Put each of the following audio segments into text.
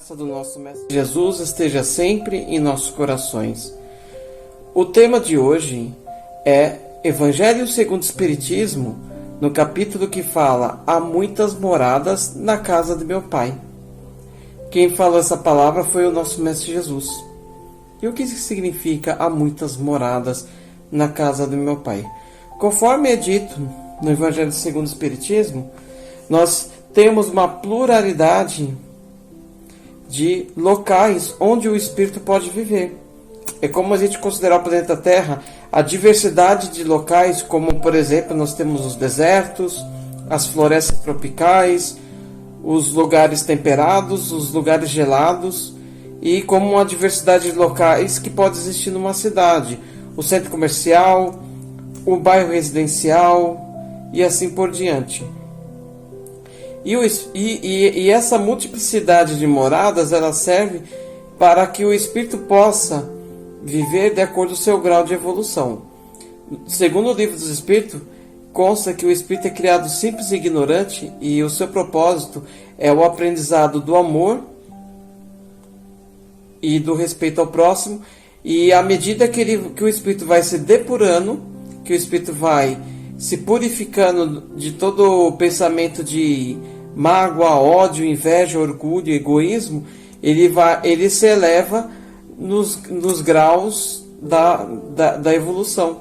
graça do nosso Mestre Jesus esteja sempre em nossos corações. O tema de hoje é Evangelho segundo o Espiritismo, no capítulo que fala há muitas moradas na casa de meu Pai. Quem falou essa palavra foi o nosso Mestre Jesus. E o que significa há muitas moradas na casa do meu Pai? Conforme é dito no Evangelho segundo o Espiritismo, nós temos uma pluralidade de locais onde o Espírito pode viver. É como a gente considerar o planeta Terra a diversidade de locais, como por exemplo nós temos os desertos, as florestas tropicais, os lugares temperados, os lugares gelados, e como uma diversidade de locais que pode existir numa cidade, o centro comercial, o bairro residencial e assim por diante. E essa multiplicidade de moradas, ela serve para que o espírito possa viver de acordo com o seu grau de evolução. Segundo o Livro dos Espíritos, consta que o espírito é criado simples e ignorante e o seu propósito é o aprendizado do amor e do respeito ao próximo, e à medida que o espírito vai se depurando, que o espírito vai se purificando de todo o pensamento de mágoa, ódio, inveja, orgulho, egoísmo, ele se eleva nos graus da evolução.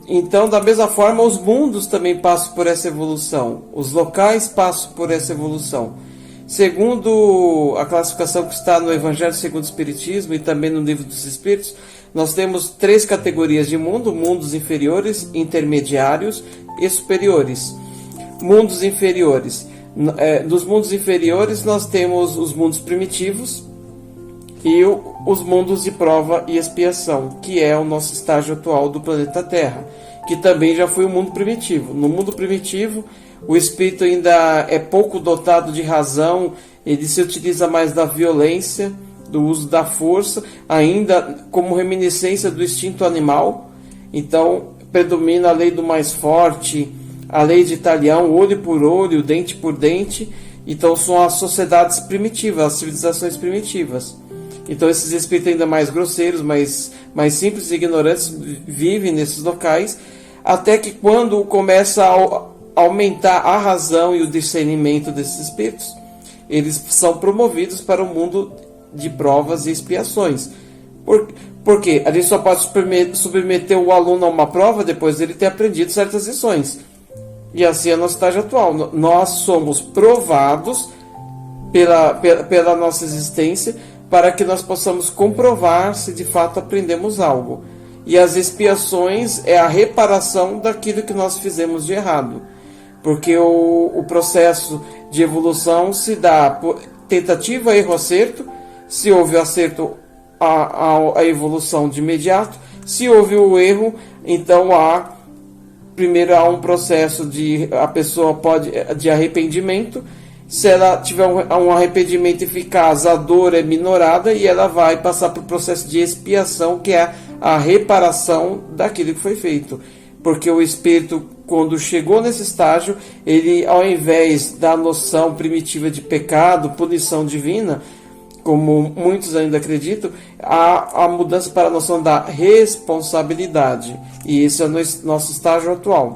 Então, da mesma forma, os mundos também passam por essa evolução, os locais passam por essa evolução. Segundo a classificação que está no Evangelho segundo o Espiritismo e também no Livro dos Espíritos, nós temos 3 categorias de mundo: mundos inferiores, intermediários e superiores. Mundos inferiores. Dos mundos inferiores nós temos os mundos primitivos e os mundos de prova e expiação, que é o nosso estágio atual do planeta Terra, que também já foi o mundo primitivo. No mundo primitivo, o espírito ainda é pouco dotado de razão, ele se utiliza mais da violência, do uso da força, ainda como reminiscência do instinto animal. Então, predomina a lei do mais forte, a lei de Italião, olho por olho, dente por dente. Então são as sociedades primitivas, as civilizações primitivas. Então esses espíritos ainda mais grosseiros, mais simples e ignorantes vivem nesses locais, até que quando começa a aumentar a razão e o discernimento desses espíritos, eles são promovidos para o mundo de provas e expiações. Por quê? A gente só pode submeter o aluno a uma prova depois dele ter aprendido certas lições. E assim é o nosso estágio atual. Nós somos provados pela nossa existência para que nós possamos comprovar se de fato aprendemos algo. E as expiações é a reparação daquilo que nós fizemos de errado. Porque o processo de evolução se dá por tentativa, erro, acerto. Se houve o acerto, a evolução de imediato. Se houve o erro, então primeiro há um processo a pessoa pode de arrependimento. Se ela tiver um arrependimento eficaz, a dor é minorada e ela vai passar para o processo de expiação, que é a reparação daquilo que foi feito. Porque o espírito, quando chegou nesse estágio, ele, ao invés da noção primitiva de pecado, punição divina, como muitos ainda acreditam, há a mudança para a noção da responsabilidade. E esse é o nosso estágio atual.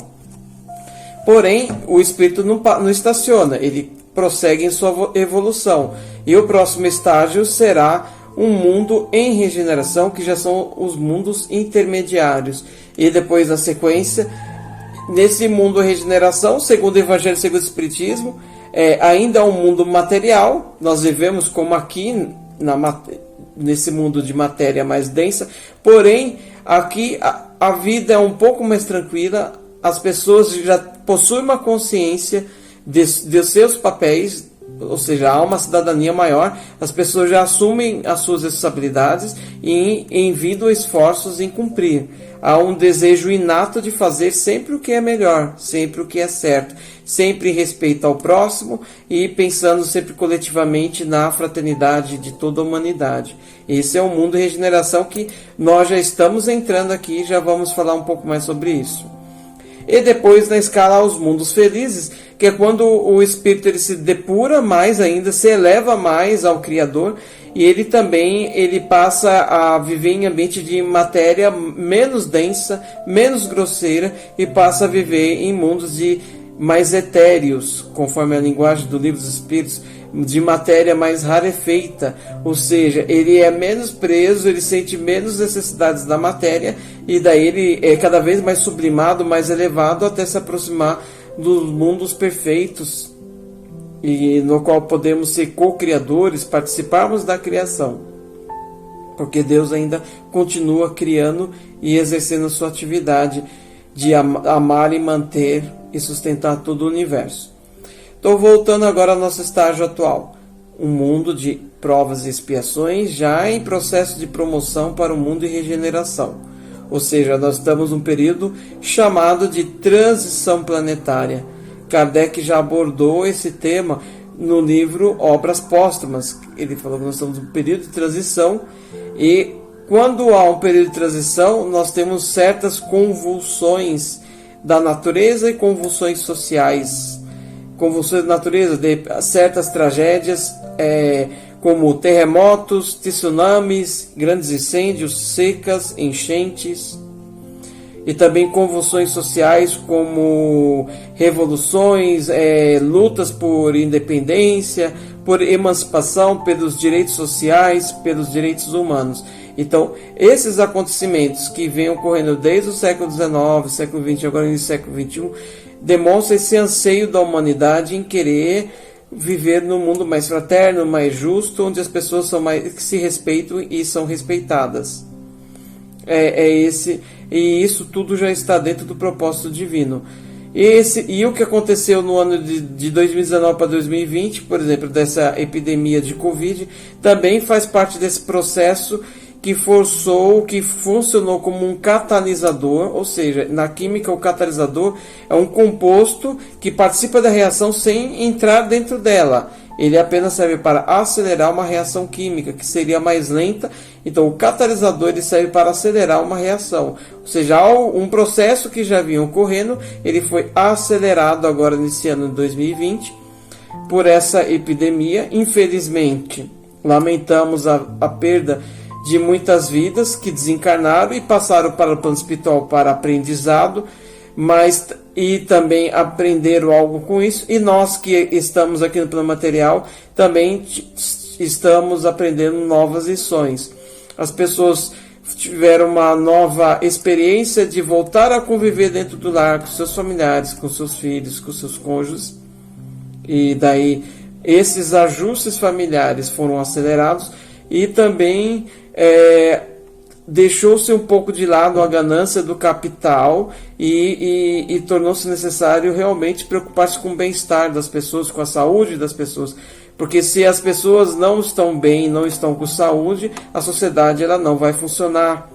Porém, o espírito não estaciona, ele prossegue em sua evolução. E o próximo estágio será um mundo em regeneração, que já são os mundos intermediários. E depois, na sequência, nesse mundo em regeneração, segundo o Evangelho segundo o Espiritismo, ainda é um mundo material. Nós vivemos como aqui, nesse mundo de matéria mais densa. Porém, aqui a vida é um pouco mais tranquila. As pessoas já possuem uma consciência de seus papéis, ou seja, há uma cidadania maior. As pessoas já assumem as suas responsabilidades e envidam esforços em cumprir. Há um desejo inato de fazer sempre o que é melhor, sempre o que é certo, sempre em respeito ao próximo e pensando sempre coletivamente na fraternidade de toda a humanidade. Esse é um mundo de regeneração que nós já estamos entrando aqui e já vamos falar um pouco mais sobre isso. e depois na escala aos mundos felizes, que é quando o espírito ele se depura mais ainda, se eleva mais ao Criador, e ele passa a viver em ambiente de matéria menos densa, menos grosseira, e passa a viver em mundos mais etéreos, conforme a linguagem do Livro dos Espíritos, de matéria mais rarefeita, ou seja, ele é menos preso, ele sente menos necessidades da matéria, e daí ele é cada vez mais sublimado, mais elevado, até se aproximar dos mundos perfeitos, e no qual podemos ser co-criadores, participarmos da criação, porque Deus ainda continua criando e exercendo a sua atividade de amar e manter e sustentar todo o universo. Estou voltando agora ao nosso estágio atual, um mundo de provas e expiações, já em processo de promoção para o mundo de regeneração. Ou seja, nós estamos num período chamado de transição planetária. Kardec já abordou esse tema no livro Obras Póstumas. Ele falou que nós estamos num período de transição, e quando há um período de transição, nós temos certas convulsões da natureza e convulsões sociais. Convulsões da natureza, de certas tragédias, como terremotos, tsunamis, grandes incêndios, secas, enchentes, e também convulsões sociais como revoluções, lutas por independência, por emancipação, pelos direitos sociais, pelos direitos humanos. Então, esses acontecimentos que vêm ocorrendo desde o século XIX, século XX, agora no século XXI, demonstram esse anseio da humanidade em querer viver num mundo mais fraterno, mais justo, onde as pessoas que se respeitam e são respeitadas. E isso tudo já está dentro do propósito divino. E o que aconteceu no ano de 2019 para 2020, por exemplo, dessa epidemia de Covid, também faz parte desse processo que funcionou como um catalisador, ou seja, na química o catalisador é um composto que participa da reação sem entrar dentro dela. Ele apenas serve para acelerar uma reação química, que seria mais lenta. Então, o catalisador ele serve para acelerar uma reação. Ou seja, um processo que já vinha ocorrendo, ele foi acelerado agora nesse ano de 2020 por essa epidemia. Infelizmente, lamentamos a perda de muitas vidas que desencarnaram e passaram para o plano espiritual para aprendizado, e também aprenderam algo com isso, e nós que estamos aqui no plano material também estamos aprendendo novas lições. As pessoas tiveram uma nova experiência de voltar a conviver dentro do lar com seus familiares, com seus filhos, com seus cônjuges, e daí esses ajustes familiares foram acelerados, e também deixou-se um pouco de lado a ganância do capital e tornou-se necessário realmente preocupar-se com o bem-estar das pessoas, com a saúde das pessoas, porque se as pessoas não estão bem, não estão com saúde, a sociedade ela não vai funcionar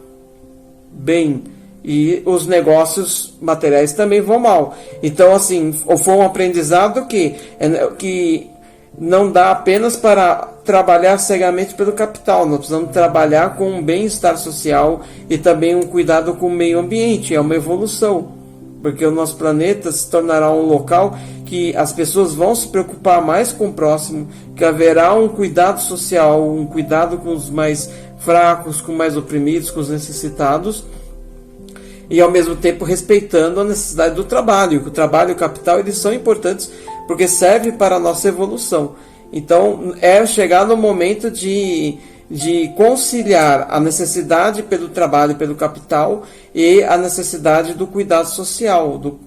bem, e os negócios materiais também vão mal. Então, assim, foi um aprendizado que não dá apenas para trabalhar cegamente pelo capital. Nós precisamos trabalhar com um bem-estar social e também um cuidado com o meio ambiente. É uma evolução, porque o nosso planeta se tornará um local que as pessoas vão se preocupar mais com o próximo, que haverá um cuidado social, um cuidado com os mais fracos, com os mais oprimidos, com os necessitados, e ao mesmo tempo respeitando a necessidade do trabalho. O trabalho e o capital eles são importantes porque serve para a nossa evolução. Então é chegar no momento de conciliar a necessidade pelo trabalho e pelo capital e a necessidade do cuidado social,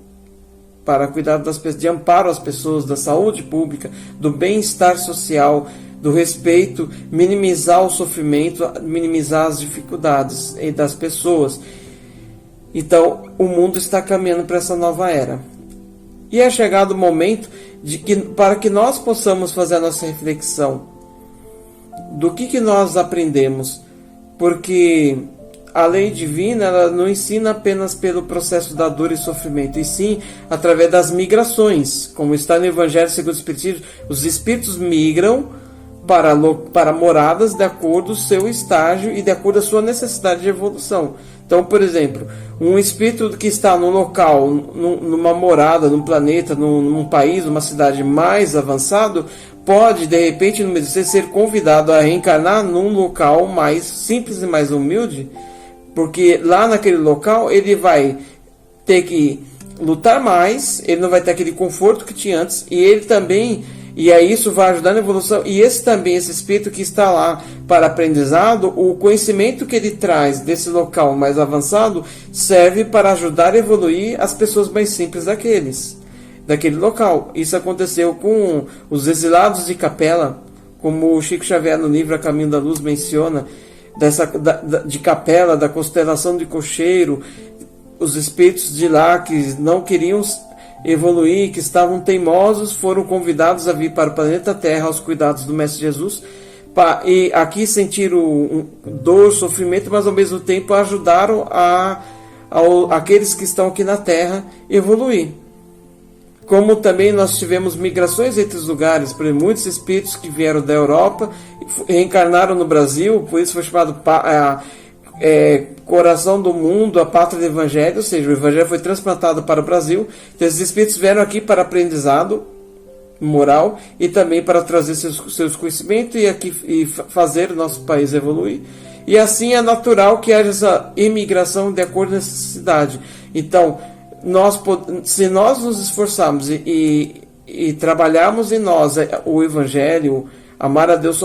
para cuidar de amparo às pessoas, da saúde pública, do bem-estar social, do respeito, minimizar o sofrimento, minimizar as dificuldades das pessoas. Então o mundo está caminhando para essa nova era. E é chegado o momento para que nós possamos fazer a nossa reflexão do que nós aprendemos, porque a lei divina ela não ensina apenas pelo processo da dor e sofrimento, e sim através das migrações, como está no Evangelho segundo o Espiritismo. Os espíritos migram para moradas de acordo com o seu estágio e de acordo com a sua necessidade de evolução. Então, por exemplo, um espírito que está num local, numa morada, num planeta, num país, numa cidade mais avançado, pode, de repente, no mesmo ser convidado a reencarnar num local mais simples e mais humilde, porque lá naquele local ele vai ter que lutar mais, ele não vai ter aquele conforto que tinha antes, e ele também, e aí isso vai ajudar na evolução, e esse espírito que está lá para aprendizado, o conhecimento que ele traz desse local mais avançado serve para ajudar a evoluir as pessoas mais simples daquele local. Isso aconteceu com os exilados de Capela, como o Chico Xavier no livro A Caminho da Luz menciona, de Capela, da constelação de Cocheiro, os espíritos de lá que não queriam evoluir, que estavam teimosos, foram convidados a vir para o planeta Terra aos cuidados do Mestre Jesus, e aqui sentiram dor, sofrimento, mas ao mesmo tempo ajudaram aqueles que estão aqui na Terra evoluir. Como também nós tivemos migrações entre os lugares, por exemplo, muitos espíritos que vieram da Europa reencarnaram no Brasil, por isso foi chamado coração do mundo, a pátria do Evangelho, ou seja, o Evangelho foi transplantado para o Brasil. Então esses espíritos vieram aqui para aprendizado moral e também para trazer seus conhecimentos e fazer o nosso país evoluir. E assim é natural que haja essa imigração de acordo com a necessidade. Então, se nós nos esforçarmos e trabalharmos em nós o Evangelho, amar a Deus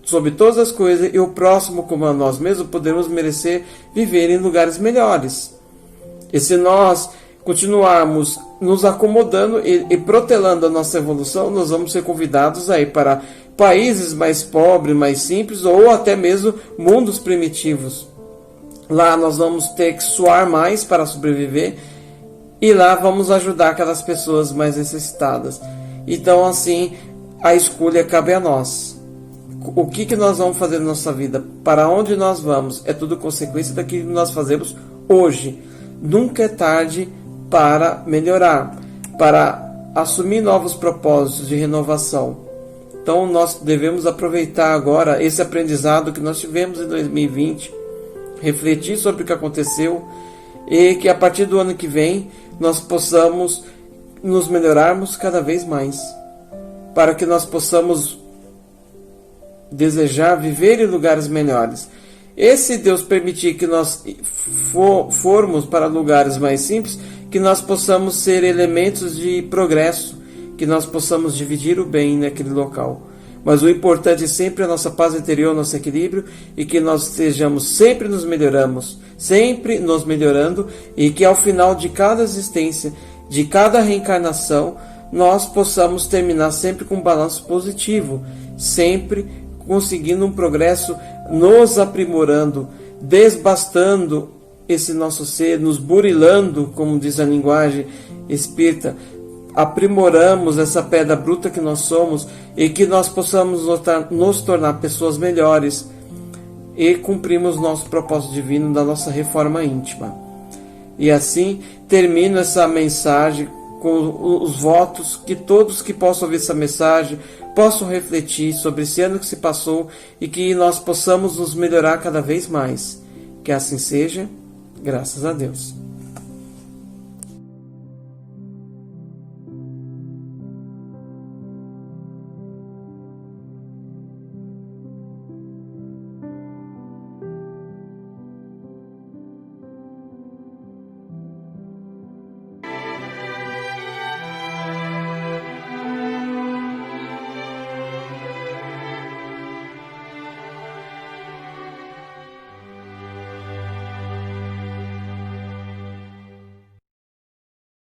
sobre todas as coisas e o próximo como a nós mesmos, podemos merecer viver em lugares melhores. E se nós continuarmos nos acomodando e protelando a nossa evolução, nós vamos ser convidados a ir para países mais pobres, mais simples, ou até mesmo mundos primitivos. Lá nós vamos ter que suar mais para sobreviver, e lá vamos ajudar aquelas pessoas mais necessitadas. Então, assim, a escolha cabe a nós. O que nós vamos fazer na nossa vida? Para onde nós vamos? É tudo consequência daquilo que nós fazemos hoje. Nunca é tarde para melhorar, para assumir novos propósitos de renovação. Então, nós devemos aproveitar agora esse aprendizado que nós tivemos em 2020, refletir sobre o que aconteceu e que a partir do ano que vem nós possamos nos melhorarmos cada vez mais, para que nós possamos desejar viver em lugares melhores. E se Deus permitir que nós formos para lugares mais simples, que nós possamos ser elementos de progresso, que nós possamos dividir o bem naquele local. Mas o importante é sempre a nossa paz interior, nosso equilíbrio, e que nós estejamos sempre nos melhorando, e que ao final de cada existência, de cada reencarnação, nós possamos terminar sempre com um balanço positivo, sempre conseguindo um progresso, nos aprimorando, desbastando esse nosso ser, nos burilando, como diz a linguagem espírita, aprimoramos essa pedra bruta que nós somos e que nós possamos nos tornar pessoas melhores e cumprimos nosso propósito divino da nossa reforma íntima. E assim termino essa mensagem com os votos que todos que possam ouvir essa mensagem possam refletir sobre esse ano que se passou e que nós possamos nos melhorar cada vez mais. Que assim seja, graças a Deus.